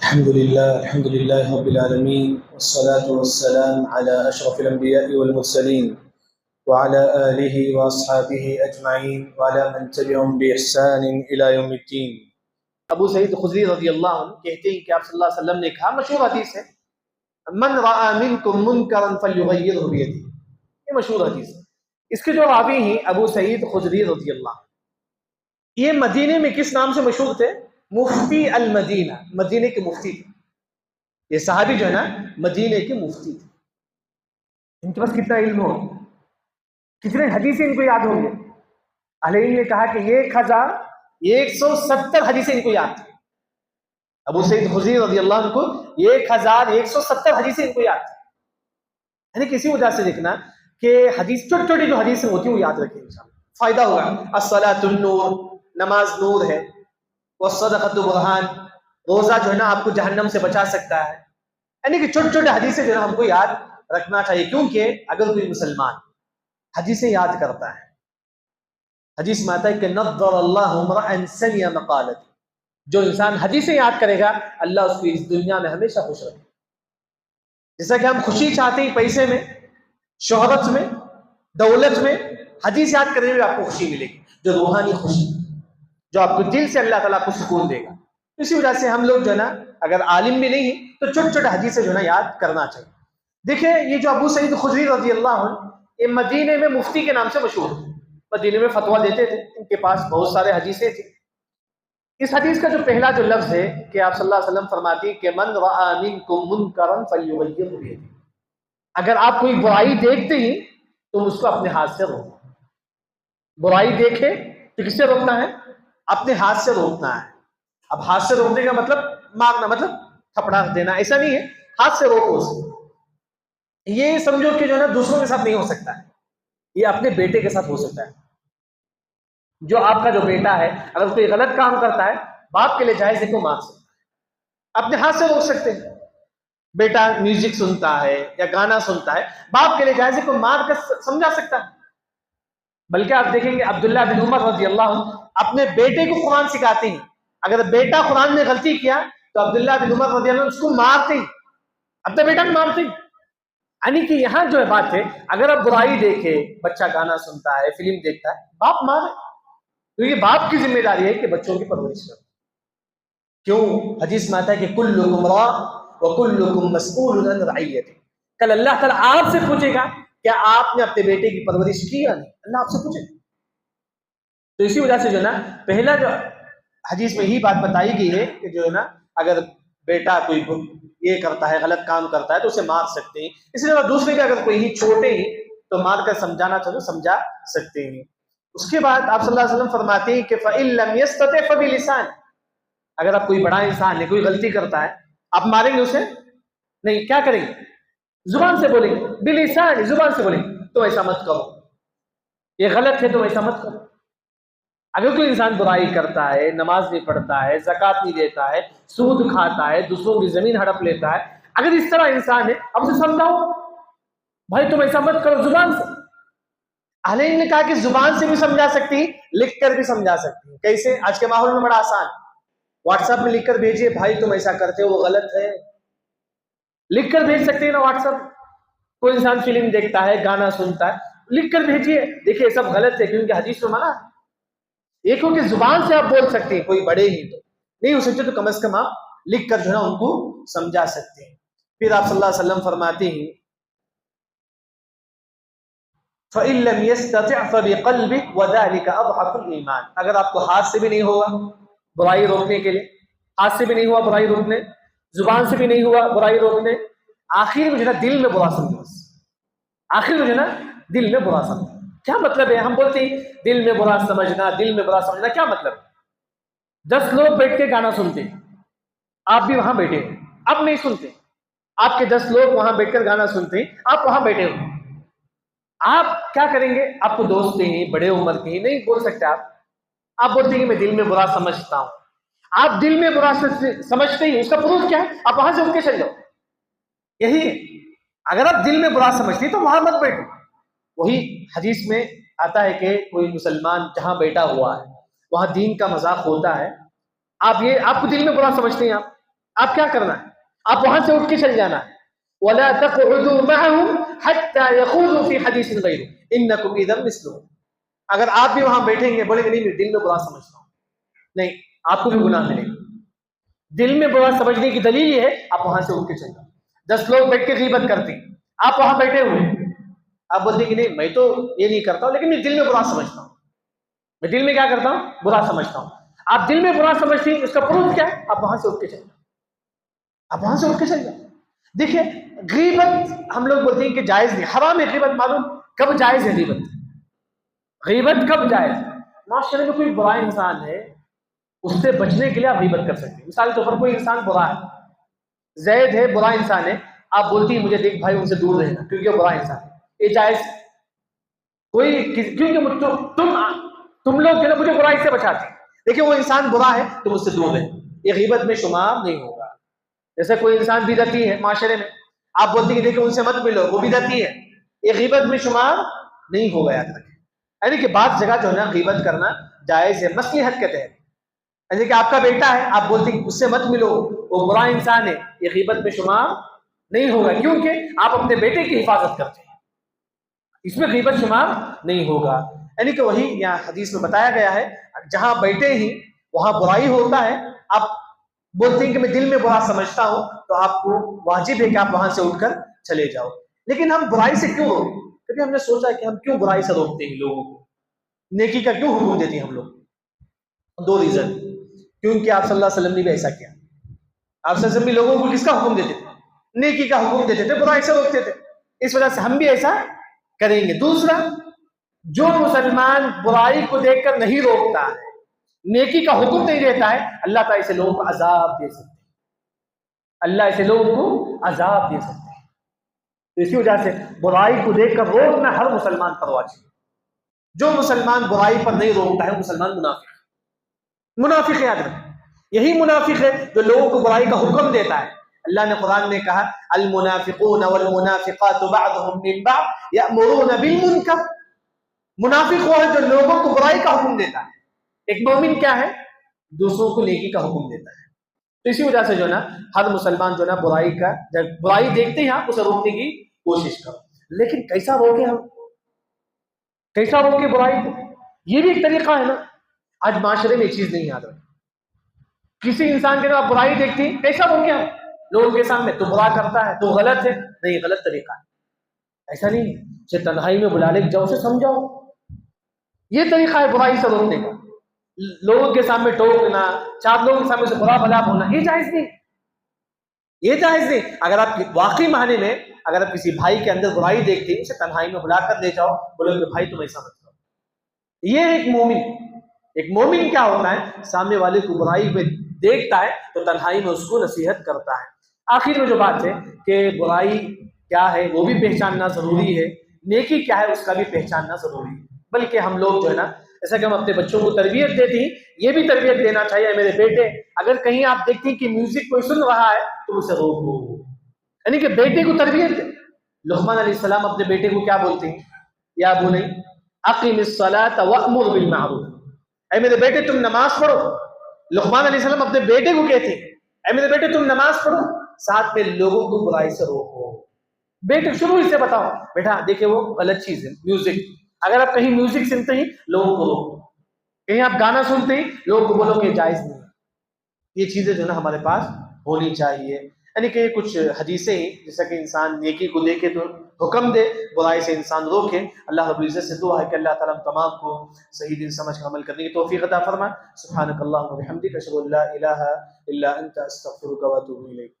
الحمد لله رب العالمين والصلاة والسلام على أشرف الأنبياء والمرسلين وعلى آله وأصحابه أجمعين وعلى من تبعهم بإحسان إلى يوم الدين. ابو سعید خدری رضی اللہ عنہ کہتے ہیں کہ آپ صلی اللہ علیہ وسلم نے کہا، مشہور حدیث ہے، من رأى منكم منكرا فليغيره بيده، یہ مشہور حدیث ہے۔ اس کے جو راوی ہیں ابو سعید خدری رضی اللہ عنہ، یہ مدینے میں کس نام سے مشہور تھے؟ مفتی المدینہ، مدینے کے مفتی تھے۔ یہ صحابی جو ہے نا مدینے کے مفتی تھے۔ ان کے پاس کتنا علم ہو، کتنے حدیثیں ان کو یاد ہوں گے۔ اہل علم نے کہا کہ 1170 حدیثیں ان کو یاد تھی۔ ابو سعید خدری رضی اللہ عنہ کو 1170 حدیثیں ان کو یاد تھی۔ یعنی کسی وجہ سے دیکھنا کہ حدیث چھوٹی چھوٹی جو حدیثیں ہوتی ہیں وہ یاد رکھیں انشاءاللہ، فائدہ ہوگا۔ الصلاۃ النور، نماز نور ہے، والصدقۃ برہان، روزہ جو ہے نا آپ کو جہنم سے بچا سکتا ہے۔ یعنی کہ چھوٹے چھوٹے حدیثیں جو ہے ہم کو یاد رکھنا چاہیے، کیونکہ اگر کوئی مسلمان حدیثیں یاد کرتا ہے، حدیث میں آتا ہے کہ نظر اللہ امرأ سمع مقالتی، جو انسان حدیثیں یاد کرے گا اللہ اس کو اس دنیا میں ہمیشہ خوش رکھے۔ جیسا کہ ہم خوشی چاہتے ہیں پیسے میں، شہرت میں، دولت میں، حدیث یاد کرنے میں آپ کو خوشی ملے گی، جو روحانی خوشی، جو آپ کو دل سے اللہ تعالیٰ کو سکون دے گا۔ اسی وجہ سے ہم لوگ جو ہے نا اگر عالم بھی نہیں ہیں تو چھوٹے چھوٹے حدیثیں جو ہے نا یاد کرنا چاہیے۔ دیکھیں یہ جو ابو سعید خدری رضی اللہ عنہ، یہ مدینے میں مفتی کے نام سے مشہور تھے، مدینے میں فتویٰ دیتے تھے، ان کے پاس بہت سارے حدیثیں تھیں۔ اس حدیث کا جو پہلا جو لفظ ہے کہ آپ صلی اللہ علیہ وسلم فرماتے ہیں کہ من رأى منکم منکرا فلیغیرہ بیدہ، اگر آپ کوئی برائی دیکھتے ہی تو اس کو اپنے ہاتھ سے روکو۔ برائی دیکھے تو کس سے روکنا ہے؟ اپنے ہاتھ سے روکنا ہے۔ اب ہاتھ سے روکنے کا مطلب مارنا، مطلب تھپڑا دینا ایسا نہیں ہے، ہاتھ سے روکو اسے۔ یہ سمجھو کہ جو ہے نا دوسروں کے ساتھ نہیں ہو سکتا ہے، یہ اپنے بیٹے کے ساتھ ہو سکتا ہے۔ جو آپ کا جو بیٹا ہے اگر کوئی غلط کام کرتا ہے، باپ کے لیے جائز ہے کہ مار سکتے، اپنے ہاتھ سے روک سکتے ہیں۔ بیٹا میوزک سنتا ہے یا گانا سنتا ہے، باپ کے لیے جائز ہے کہ مار کر سمجھا سکتا ہے۔ بلکہ آپ دیکھیں گے عبداللہ بن عمر رضی اللہ عنہ اپنے بیٹے کو قرآن سکھاتے ہیں، اگر بیٹا قرآن میں غلطی کیا تو عبداللہ بن عمر رضی اللہ عنہ اس کو مارتے ہیں، اپنے بیٹا کو مارتے ہیں۔ یعنی کہ یہاں جو ہے بات ہے، اگر آپ برائی دیکھے، بچہ گانا سنتا ہے، فلم دیکھتا ہے، باپ مارے، کیونکہ باپ کی ذمہ داری ہے کہ بچوں کی پرورش کرے۔ کیوں؟ حدیث میں آتا ہے کہ کلکم راع وکلکم مسئول عن رعیتہ، کل اللہ تعالیٰ آپ سے پوچھے گا کیا آپ نے اپنے بیٹے کی پرورش کی یا نہیں، اللہ آپ سے پوچھے گا۔ تو اسی وجہ سے جو ہے نا پہلا جو حدیث میں یہی بات بتائی گئی ہے کہ جو ہے نا اگر بیٹا کوئی یہ کرتا ہے، غلط کام کرتا ہے تو اسے مار سکتے ہیں۔ اسی طرح دوسرے کے اگر کوئی ہی چھوٹے ہی تو مار کر سمجھانا چاہو سمجھا سکتے ہیں۔ اس کے بعد آپ صلی اللہ علیہ وسلم فرماتے ہیں کہ فَإِن لَمْ يَسْتَطِعْ فَبِلِسَانِهِ، اگر آپ کوئی بڑا انسان ہے، کوئی غلطی کرتا ہے، آپ ماریں گے اسے نہیں، کیا کریں گے؟ زبان سے بولیں گے، بِلِسَانِ، زبان سے بولیں گے تو ایسا مت کرو، یہ غلط ہے تو ایسا مت کرو۔ اگر کوئی انسان برائی کرتا ہے، نماز نہیں پڑھتا ہے، زکوٰۃ نہیں دیتا ہے، سود کھاتا ہے، دوسروں کی زمین ہڑپ لیتا ہے، اگر اس طرح انسان ہے اب اسے سمجھاؤ بھائی تم ایسا مت کرو، زبان سے۔ اہل علم نے کہا کہ زبان سے بھی سمجھا سکتی، لکھ کر بھی سمجھا سکتی۔ کیسے؟ آج کے ماحول میں بڑا آسان، واٹس ایپ میں لکھ کر بھیجیے بھائی تم ایسا کرتے ہو وہ غلط ہے، لکھ کر بھیج سکتے ہیں نا واٹس ایپ۔ کوئی انسان فلم دیکھتا ہے، گانا سنتا ہے، لکھ کر بھیجیے دیکھیے یہ سب غلط ہے کیونکہ حدیث میں منع ہے۔ ایک ہو کہ زبان سے آپ بول سکتے ہیں، کوئی بڑے ہی تو نہیں ہو سکتے تو کم از کم آپ لکھ کر جو ہے نا ان کو سمجھا سکتے ہیں۔ پھر آپ صلی اللہ علیہ وسلم فرماتے ہیں فَإِن لَمْ يَسْتَطِعْ فَبِقَلْبِهِ وَذَلِكَ أَضْعَفُ الْإِيمَانِ، اگر آپ کو ہاتھ سے بھی نہیں ہوگا برائی روکنے کے لیے، ہاتھ سے بھی نہیں ہوا برائی روکنے، زبان سے بھی نہیں ہوا برائی روکنے، آخر میں جو ہے نا دل میں برا سمجھو، آخر میں جو ہے نا دل میں برا سمجھو۔ کیا مطلب ہے؟ ہم بولتے ہیں دل میں برا سمجھنا، دل میں برا سمجھنا، کیا مطلب؟ 10 لوگ بیٹھ کے گانا سنتے، آپ بھی وہاں بیٹھے ہو، اب نہیں سنتے، آپ کے 10 لوگ وہاں بیٹھ کر گانا سنتے ہیں، آپ وہاں بیٹھے ہو، آپ کیا کریں گے؟ آپ کو دوست ہیں، بڑے عمر کے ہیں، نہیں بول سکتے آپ بولتے ہیں کہ میں دل میں برا سمجھتا ہوں۔ آپ دل میں برا سمجھتے ہی، اس کا پروف کیا ہے؟ آپ وہاں سے اٹھ کے چل جاؤ۔ یہی ہے، اگر آپ دل میں برا سمجھتے ہیں تو وہاں مت بیٹھو۔ وہی حدیث میں آتا ہے کہ کوئی مسلمان جہاں بیٹھا ہوا ہے وہاں دین کا مذاق ہوتا ہے، آپ کو دل میں برا سمجھتے ہیں، آپ آپ کیا کرنا ہے؟ آپ وہاں سے اٹھ کے چل جانا ہے. وَلَا تَقْعُدُوا مَعَهُمْ حَتَّى يَخُوضُوا فِي حَدِيثٍ غَيْرِهِ إِنَّكُمْ إِذًا مِثْلُهُمْ. اگر آپ بھی وہاں بیٹھیں گے بولیں گے نہیں میں دل میں برا سمجھتا ہوں, نہیں, آپ کو بھی گناہ ملے گا. دل میں برا سمجھنے کی دلیل یہ ہے آپ وہاں سے اٹھ کے چل جاؤ. 10 لوگ بیٹھ کے غیبت کرتے ہیں, آپ وہاں بیٹھے ہوئے ہیں, آپ بولتے ہیں کہ نہیں میں تو یہ نہیں کرتا ہوں لیکن میں دل میں برا سمجھتا ہوں, میں دل میں کیا کرتا ہوں, برا سمجھتا ہوں. آپ دل میں برا سمجھتے ہیں, اس کا پروف کیا ہے؟ آپ وہاں سے اٹھ کے چل جاؤ, آپ وہاں سے اٹھ کے چل جاؤ. دیکھیے غیبت ہم لوگ بولتے ہیں کہ جائز نہیں, حرام ہے غیبت. معلوم کب جائز ہے غیبت؟ غیبت کب جائز؟ معاشرے میں کوئی برا انسان ہے, اس سے بچنے کے لیے آپ غیبت کر سکتے ہیں. مثال کے طور پر کوئی انسان برا ہے, زید ہے, برا انسان ہے, آپ بولتی ہیں مجھے دیکھ بھائی ان سے دور رہنا کیونکہ وہ برا انسان ہے, یہ جائز. کوئی کیونکہ تم لوگ جو ہے مجھے برائی سے بچاتے ہیں, دیکھیں وہ انسان برا ہے تم اس سے دور رہے, یہ غیبت میں شمار نہیں ہوگا. جیسے کوئی انسان بدعتی ہے معاشرے میں, آپ بولتی ہیں دیکھیں ان سے مت ملو وہ بدعتی ہے, یہ غیبت میں شمار نہیں ہوگا. یاد رکھیں یعنی کہ بعض جگہ جو ہے نا غیبت کرنا جائز ہے مصلحت کے تحت. یعنی کہ آپ کا بیٹا ہے, آپ بولتے ہیں اس سے مت ملو وہ برا انسان ہے, یہ غیبت میں شمار نہیں ہوگا کیونکہ آپ اپنے بیٹے کی حفاظت کرتے ہیں, اس میں غیبت شمار نہیں ہوگا. یعنی کہ وہی یہاں حدیث میں بتایا گیا ہے جہاں بیٹھے ہی وہاں برائی ہوتا ہے, آپ بولتے ہیں کہ میں دل میں برا سمجھتا ہوں, تو آپ کو واجب ہے کہ آپ وہاں سے اٹھ کر چلے جاؤ. لیکن ہم برائی سے کیوں روکیں؟ کبھی ہم نے سوچا کہ ہم کیوں برائی سے روکتے ہیں لوگوں کو, نیکی کا کیوں حکم دیتے ہیں ہم لوگ؟ 2 ریزن. کیونکہ آپ صلی اللہ علیہ وسلم نے بھی ایسا کیا. آپ صلی اللہ علیہ وسلم بھی لوگوں کو کس کا حکم دیتے تھے؟ نیکی کا حکم دیتے تھے, برائی سے روکتے تھے. اس وجہ سے ہم بھی ایسا کریں گے. دوسرا, جو مسلمان برائی کو دیکھ کر نہیں روکتا ہے, نیکی کا حکم نہیں دیتا ہے, اللہ تعالیٰ اسے لوگوں کو عذاب دے سکتے ہیں, اللہ اسے لوگوں کو عذاب دے سکتے ہیں. تو اسی وجہ سے برائی کو دیکھ کر روکنا ہر مسلمان پر واجب ہے. جو مسلمان برائی پر نہیں روکتا ہے وہ مسلمان منافق ہے. منافق یاد رکھیں, یہی منافق ہے جو لوگوں کو برائی کا حکم دیتا ہے. اللہ نے قرآن میں کہا المنافقون والمنافقات بعضهم من بعض یأمرون بالمنکر. منافق وہ ہے جو لوگوں کو برائی کا حکم دیتا ہے. ایک مومن کیا ہے؟ دوسروں کو نیکی کا حکم دیتا ہے. تو اسی وجہ سے جو نا ہر مسلمان جو نا برائی کا جب برائی دیکھتے ہیں آپ اسے روکنے کی کوشش کرو. لیکن کیسا روکے ہم, کیسا روکے برائی کو؟ یہ بھی ایک طریقہ ہے نا. آج معاشرے میں یہ چیز نہیں یاد رکھتی. کسی انسان کے جو آپ برائی دیکھتے ہیں کیسا روکے ہم لوگوں کے سامنے؟ تو برا کرتا ہے تو غلط ہے, نہیں غلط طریقہ ہے. ایسا نہیں اسے تنہائی میں بلا لے جاؤ, اسے سمجھاؤ. یہ طریقہ ہے برائی سے روکنے کا. لوگوں کے سامنے ٹوکنا, 4 لوگوں کے سامنے سے برا بھلا بولنا, یہ جائز نہیں, یہ جائز نہیں. اگر آپ واقعی معنی میں اگر آپ کسی بھائی کے اندر برائی دیکھتے ہیں اسے تنہائی میں بلا کر لے جاؤ, بولو کہ بھائی تم ایسا مت کرو. یہ ایک مومن کیا ہوتا ہے, سامنے والے کو برائی میں دیکھتا ہے تو تنہائی میں اس کو نصیحت کرتا ہے. آخر میں جو بات ہے کہ برائی کیا ہے وہ بھی پہچاننا ضروری ہے, نیکی کیا ہے اس کا بھی پہچاننا ضروری ہے. بلکہ ہم لوگ جو ہے نا ایسا کہ ہم اپنے بچوں کو تربیت دیتے ہیں, یہ بھی تربیت دینا چاہیے میرے بیٹے اگر کہیں آپ دیکھتے ہیں کہ میوزک کوئی سن رہا ہے تو اسے روکو. یعنی کہ بیٹے کو تربیت دے. لقمان علیہ السلام اپنے بیٹے کو کیا بولتے ہیں, یا بنی اقم الصلاۃ وامر بالمعروف, اے میرے بیٹے تم نماز پڑھو. لقمان علیہ السلام اپنے بیٹے کو کہتے ہیں اے میرے بیٹے تم نماز پڑھو, ساتھ میں لوگوں کو برائی سے روکو. بیٹے شروع ہی سے بتاؤ بیٹا دیکھیں وہ غلط چیز ہے میوزک. اگر آپ کہیں میوزک سنتے ہیں لوگوں کو روکو, کہیں آپ گانا سنتے ہیں لوگوں کو بولو کہ جائز نہیں. یہ چیزیں جو ہے نا ہمارے پاس ہونی چاہیے. یعنی کہ کچھ حدیثیں ہیں جیسا کہ انسان نیکی کو دیکھے تو حکم دے, برائی سے انسان روکے. اللہ رب العزت سے دعا ہے کہ اللہ تعالیٰ ہم تمام کو صحیح دین سمجھ کر عمل کرنے کی توفیق عطا فرمائے. سبحانک اللہم و بحمدک اشہد ان لا الہ الا انت استغفرک و اتوب الیک.